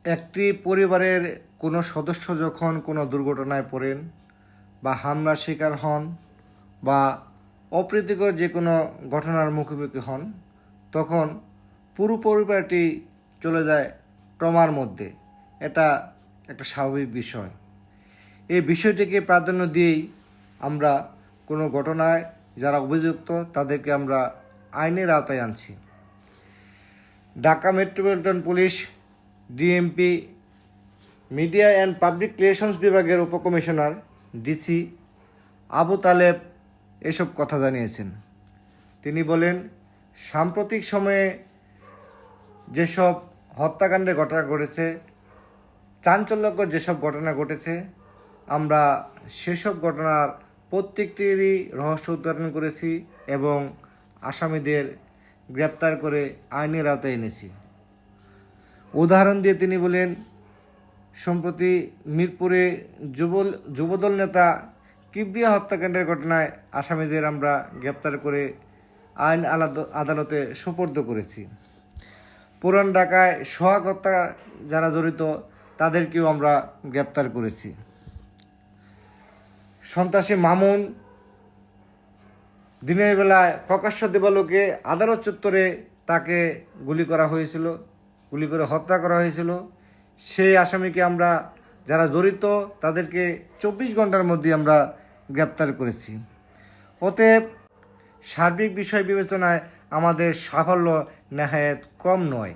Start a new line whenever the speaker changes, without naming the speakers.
একটি পরিবারের কোনো সদস্য যখন কোনো দুর্ঘটনায় পড়েন বা হামলার শিকার হন বা অপ্রীতিকর যে কোনো ঘটনার মুখোমুখি হন, তখন পুরো পরিবারটি চলে যায় ট্রমার মধ্যে। এটা একটা স্বাভাবিক বিষয়। এই বিষয়টিকে প্রাধান্য দিয়েই আমরা কোনো ঘটনায় যারা অভিযুক্ত তাদেরকে আমরা আইনের আওতায় আনছি। Dhaka metropolitan police DMP media and public relations বিভাগের উপকমিশনার ডিসি আবু তালেব এসব কথা জানিয়েছেন। তিনি বলেন, সাম্প্রতিক সময়ে যেসব হত্যাকাণ্ডের ঘটনা ঘটেছে, চাঞ্চল্যকর যেসব ঘটনা ঘটেছে, আমরা সেসব ঘটনার প্রত্যেকটিরই রহস্য উদ্ঘাটন করেছি এবং আসামিদের গ্রেপ্তার করে আইনের আওতায় এনেছি। উদাহরণ দিয়ে তিনি বলেন, সম্প্রতি মিরপুরে যুবদল নেতা কিবরিয়া হত্যাকাণ্ডের ঘটনায় আসামিদের আমরা গ্রেপ্তার করে আইন আদালতে সোপর্দ করেছি। পুরান ঢাকায় সোহাগ হত্যা যারা জড়িত তাদেরকেও আমরা গ্রেপ্তার করেছি। সন্ত্রাসী মামুন দিনের বেলায় প্রকাশ্য দেবালোকে আদালত চত্বরে তাকে গুলি করে হত্যা করা হয়েছিল। সেই আসামিকে আমরা যারা জড়িত তাদেরকে 24 ঘন্টার মধ্যে আমরা গ্রেপ্তার করেছি। অতএব সার্বিক বিষয় বিবেচনায় আমাদের সাফল্য নেহায়েত কম নয়।